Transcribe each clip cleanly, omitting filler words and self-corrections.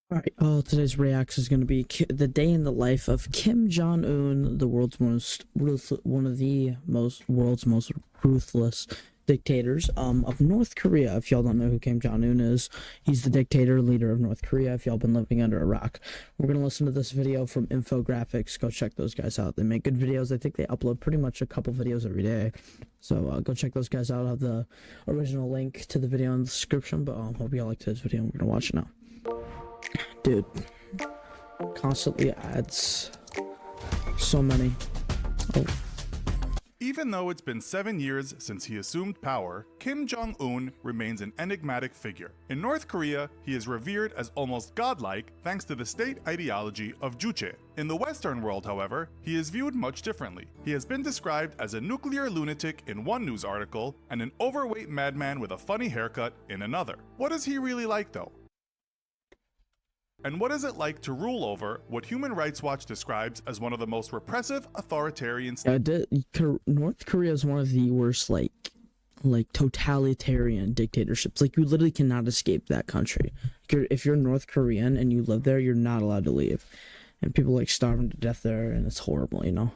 All right. Today's reaction is going to be the day in the life of Kim Jong Un, the one of the world's most ruthless dictators of North Korea. If y'all don't know who Kim Jong Un is, he's the leader of North Korea. If y'all been living under a rock, we're gonna listen to this video from Infographics. Go check those guys out. They make good videos. I think they upload pretty much a couple videos every day. So go check those guys out. I'll have the original link to the video in the description. But hope y'all like today's video. We're gonna watch it now. Dude, constantly ads. So many. Oh. Even though it's been 7 years since he assumed power, Kim Jong Un remains an enigmatic figure. In North Korea, he is revered as almost godlike thanks to the state ideology of Juche. In the Western world, however, he is viewed much differently. He has been described as a nuclear lunatic in one news article and an overweight madman with a funny haircut in another. What is he really like, though? And what is it like to rule over what Human Rights Watch describes as one of the most repressive authoritarian states? North Korea is one of the worst, like totalitarian dictatorships. Like, you literally cannot escape that country. If you're North Korean and you live there, you're not allowed to leave. And people like starving to death there, and it's horrible, you know?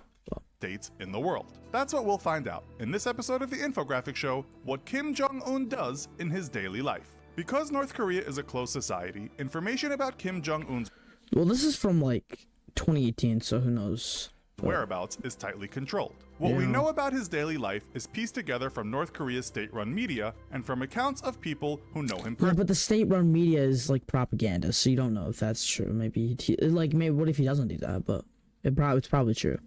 States in the world. That's what we'll find out in this episode of the Infographic Show, what Kim Jong Un does in his daily life. Because North Korea is a closed society, information about Kim Jong Un's this is from like 2018, so who knows? Whereabouts is tightly controlled. What we know about his daily life is pieced together from North Korea's state-run media and from accounts of people who know him personally. Yeah, but the state-run media is like propaganda, so you don't know if that's true. Maybe what if he doesn't do that? But it's probably true.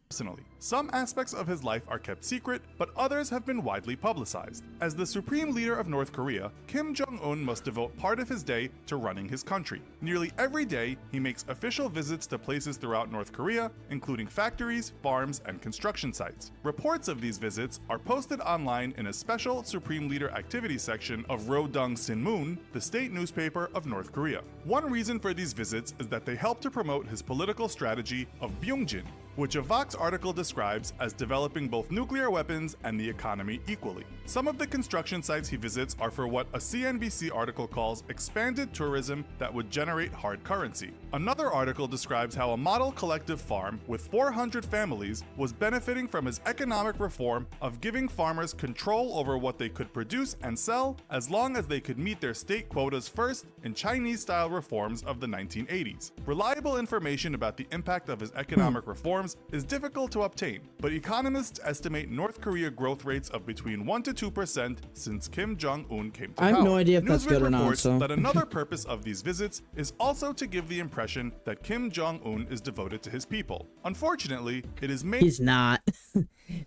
Personally, some aspects of his life are kept secret, but others have been widely publicized. As the supreme leader of North Korea, Kim Jong Un must devote part of his day to running his country. Nearly every day, he makes official visits to places throughout North Korea, including factories, farms, and construction sites. Reports of these visits are posted online in a special Supreme Leader activity section of Rodong Sinmun, the state newspaper of North Korea. One reason for these visits is that they help to promote his political strategy of Byungjin, which a Vox article describes as developing both nuclear weapons and the economy equally. Some of the construction sites he visits are for what a CNBC article calls expanded tourism that would generate hard currency. Another article describes how a model collective farm with 400 families was benefiting from his economic reform of giving farmers control over what they could produce and sell as long as they could meet their state quotas first in Chinese-style reforms of the 1980s. Reliable information about the impact of his economic reforms is difficult to obtain, but economists estimate North Korea growth rates of between 1 to 2% since Kim Jong Un came to power. I have no idea if that's good or not. So that another purpose of these visits is also to give the impression that Kim Jong Un is devoted to his people. Unfortunately, it is He's not.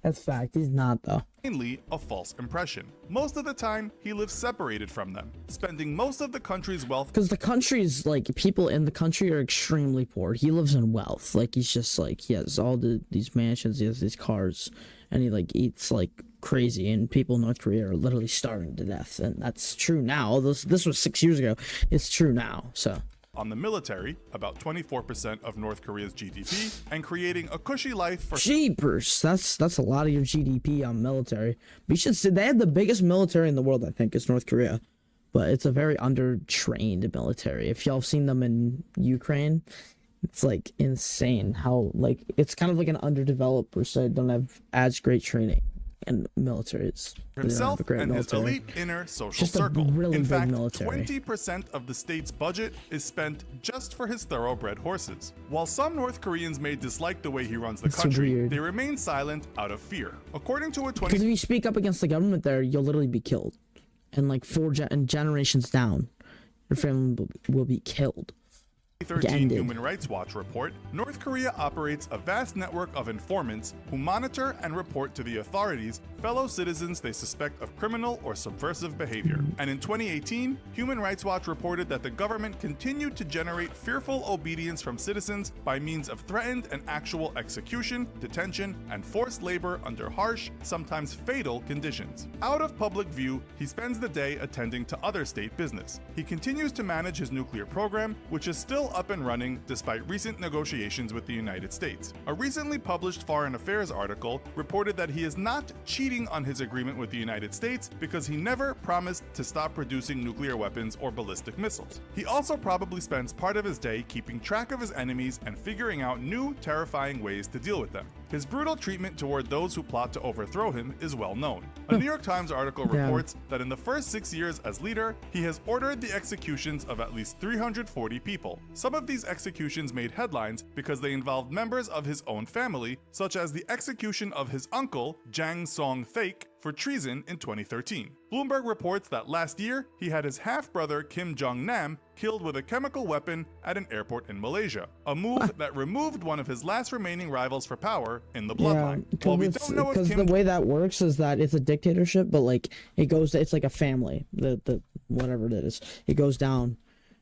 That's fact. He's not, though. Mainly a false impression. Most of the time, he lives separated from them, spending most of the country's wealth. Because the country's like, people in the country are extremely poor. He lives in wealth. Like, he's just like, he has all these mansions, he has these cars, and he like eats like crazy. And people in North Korea are literally starving to death, and that's true now. This was 6 years ago. It's true now. So. On the military, about 24% of North Korea's GDP, and creating a cushy life for Jeepers, that's a lot of your GDP on military. We should say they have the biggest military in the world, I think, is North Korea. But it's a very under-trained military. If y'all have seen them in Ukraine, it's like insane how like it's kind of like an underdeveloped per se, don't have as great training. And military is himself and military. His elite inner social just circle. Really in fact, military. 20% of the state's budget is spent just for his thoroughbred horses. While some North Koreans may dislike the way he runs the country, they remain silent out of fear. According to a because if you speak up against the government there, you'll literally be killed. And like generations down, your family will be killed. 2013 Human Rights Watch report, North Korea operates a vast network of informants who monitor and report to the authorities fellow citizens they suspect of criminal or subversive behavior. And in 2018, Human Rights Watch reported that the government continued to generate fearful obedience from citizens by means of threatened and actual execution, detention, and forced labor under harsh, sometimes fatal conditions. Out of public view, he spends the day attending to other state business. He continues to manage his nuclear program, which is still up and running despite recent negotiations with the United States. A recently published Foreign Affairs article reported that he is not cheating on his agreement with the United States because he never promised to stop producing nuclear weapons or ballistic missiles. He also probably spends part of his day keeping track of his enemies and figuring out new, terrifying ways to deal with them. His brutal treatment toward those who plot to overthrow him is well known. A New York Times article reports that in the first 6 years as leader, he has ordered the executions of at least 340 people. Some of these executions made headlines because they involved members of his own family, such as the execution of his uncle, Jang Song-thaek, for treason in 2013. Bloomberg reports that last year, he had his half-brother Kim Jong-nam killed with a chemical weapon at an airport in Malaysia, a move that removed one of his last remaining rivals for power in the bloodline. While we don't know if the way that works is that it's a dictatorship, but like it's like a family. The whatever it is, it goes down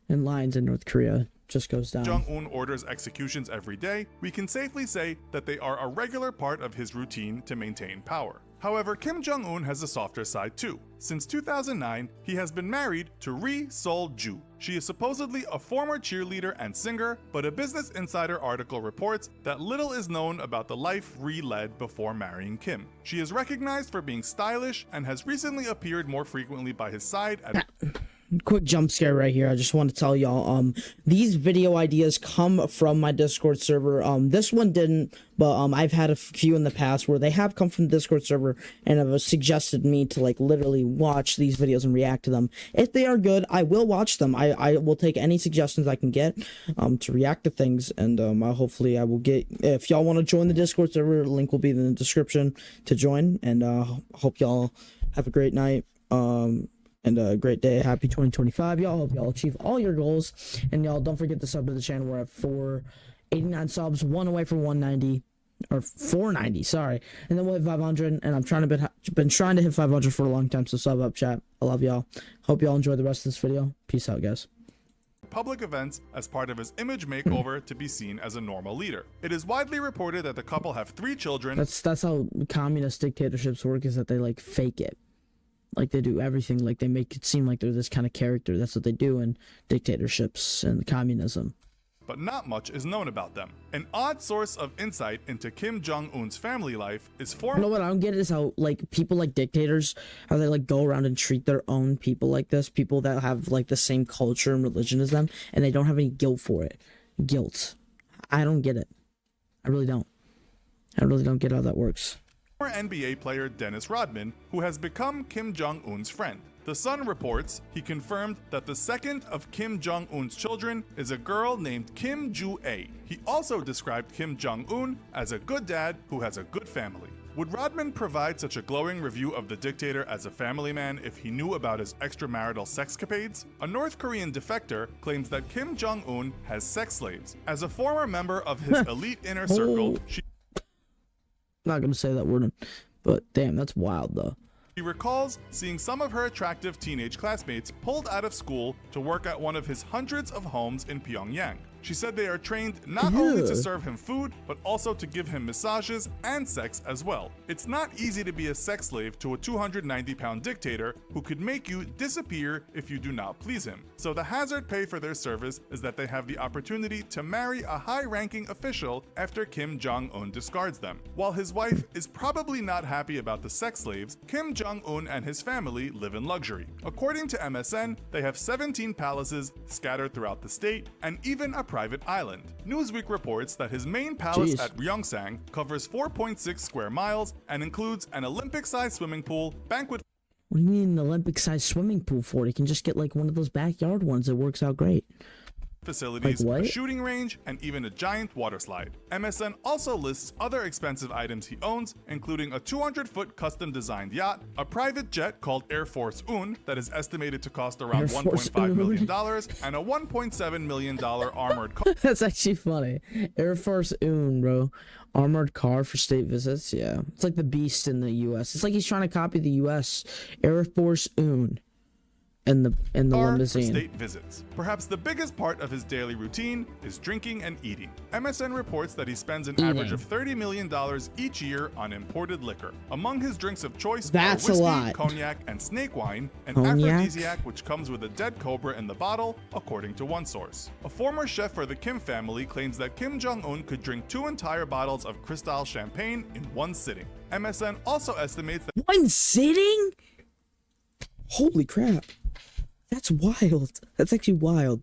in lines in North Korea. Just goes down. Jong-un orders executions every day. We can safely say that they are a regular part of his routine to maintain power. However, Kim Jong-un has a softer side too. Since 2009, he has been married to Ri Sol-ju. She is supposedly a former cheerleader and singer, but a Business Insider article reports that little is known about the life Ri led before marrying Kim. She is recognized for being stylish and has recently appeared more frequently by his side at quick jump scare right here. I just want to tell y'all, these video ideas come from my Discord server. This one didn't, but I've had a few in the past where they have come from the Discord server and have suggested me to like literally watch these videos and react to them. If they are good, I will watch them. I will take any suggestions I can get to react to things, and hopefully I will get, if y'all want to join the Discord server, link will be in the description to join, and hope y'all have a great night. And a great day. Happy 2025, y'all. Hope y'all achieve all your goals. And y'all don't forget to sub to the channel. We're at 489 subs, one away from 190, or 490, sorry. And then we'll hit 500. And I'm trying to been trying to hit 500 for a long time. So sub up, chat. I love y'all. Hope y'all enjoy the rest of this video. Peace out, guys. Public events as part of his image makeover to be seen as a normal leader. It is widely reported that the couple have 3 children. That's how communist dictatorships work, is that they like fake it. Like they do everything, like they make it seem like they're this kind of character. That's what they do in dictatorships and communism. But not much is known about them. An odd source of insight into Kim Jong-un's family life is You know what I don't get is how like people like dictators, how they like go around and treat their own people like this, people that have like the same culture and religion as them, and they don't have any guilt for it. Guilt. I don't get it. I really don't. I really don't get how that works. Former NBA player Dennis Rodman, who has become Kim Jong-un's friend. The Sun reports he confirmed that the second of Kim Jong-un's children is a girl named Kim Ju-ae. He also described Kim Jong-un as a good dad who has a good family. Would Rodman provide such a glowing review of the dictator as a family man if he knew about his extramarital sexcapades? A North Korean defector claims that Kim Jong-un has sex slaves. As a former member of his elite inner circle, she not gonna say that word, but damn, that's wild though. She recalls seeing some of her attractive teenage classmates pulled out of school to work at one of his hundreds of homes in Pyongyang. She said they are trained not only to serve him food, but also to give him massages and sex as well. It's not easy to be a sex slave to a 290-pound dictator who could make you disappear if you do not please him. So the hazard pay for their service is that they have the opportunity to marry a high-ranking official after Kim Jong-un discards them. While his wife is probably not happy about the sex slaves, Kim Jong-un and his family live in luxury. According to MSN, they have 17 palaces scattered throughout the state, and even a private island. Newsweek reports that his main palace at Ryongsan covers 4.6 square miles and includes an Olympic-sized swimming pool, banquet. What do you need an Olympic-sized swimming pool for? You can just get like one of those backyard ones. It works out great. Facilities, a shooting range, and even a giant water slide. MSN also lists other expensive items he owns, including a 200-foot custom-designed yacht, a private jet called Air Force Un that is estimated to cost around $1.5 million, and a $1.7 million armored car. That's actually funny. Air Force Un, bro. Armored car for state visits. Yeah, it's like the Beast in the U.S. It's like he's trying to copy the U.S. Air Force Un. in the For limousine. state visits. Perhaps the biggest part of his daily routine is drinking and eating. MSN reports that he spends an average of $30 million each year on imported liquor. Among his drinks of choice That's are a whiskey, lot. cognac, and snake wine, an Cognac? aphrodisiac which comes with a dead cobra in the bottle, according to one source. A former chef for the Kim family claims that Kim Jong Un could drink 2 entire bottles of Cristal champagne in one sitting. MSN also estimates that One sitting? Holy crap. That's wild. That's actually wild.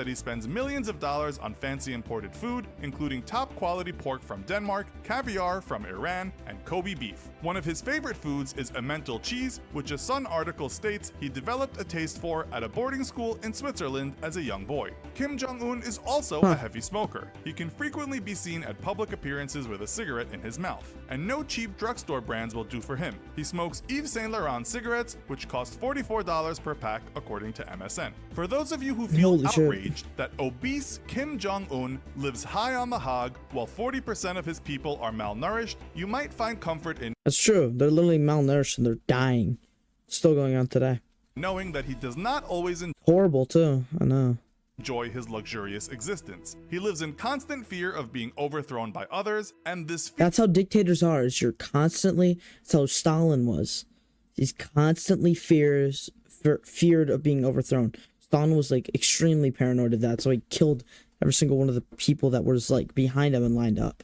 he spends millions of dollars on fancy imported food, including top quality pork from Denmark, caviar from Iran, and Kobe beef. One of his favorite foods is Emmental cheese, which a Sun article states he developed a taste for at a boarding school in Switzerland as a young boy. Kim Jong Un is also a heavy smoker. He can frequently be seen at public appearances with a cigarette in his mouth, and no cheap drugstore brands will do for him. He smokes Yves Saint Laurent cigarettes, which cost $44 per pack, according to MSN. For those of you who feel Holy shit. outraged that obese Kim Jong Un lives high on the hog while 40% of his people are malnourished, you might find comfort in That's true. They're literally malnourished and they're dying. Still going on today. knowing that he does not always Horrible too. I know. enjoy his luxurious existence. He lives in constant fear of being overthrown by others, and this fear That's how dictators are. Is you're constantly. That's how Stalin was. He's constantly feared of being overthrown. Stalin was like extremely paranoid of that, so he killed every single one of the people that was like behind him and lined up,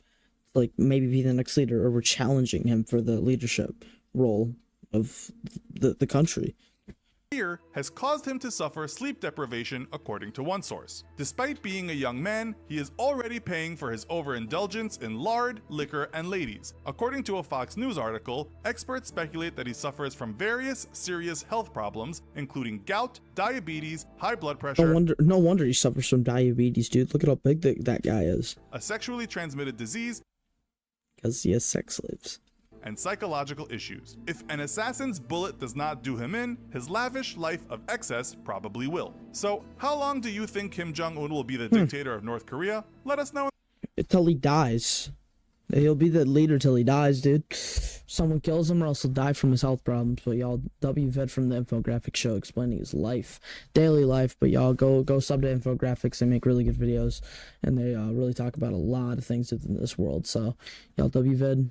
like maybe be the next leader, or were challenging him for the leadership role of the country. Fear has caused him to suffer sleep deprivation, according to one source. Despite being a young man, he is already paying for his overindulgence in lard, liquor, and ladies. According to a Fox News article, experts speculate that he suffers from various serious health problems, including gout, diabetes, high blood pressure, No wonder he suffers from diabetes, dude. Look at how big that guy is. a sexually transmitted disease, Because he has sex slaves. and psychological issues. If an assassin's bullet does not do him in, his lavish life of excess probably will. So, how long do you think Kim Jong Un will be the dictator of North Korea? Let us know. Until he dies. He'll be the leader till he dies, dude. Someone kills him or else he'll die from his health problems. But y'all, WVED from the infographic show explaining his life, daily life. But y'all go sub to infographics. They make really good videos, and they really talk about a lot of things within this world. So y'all, WVED,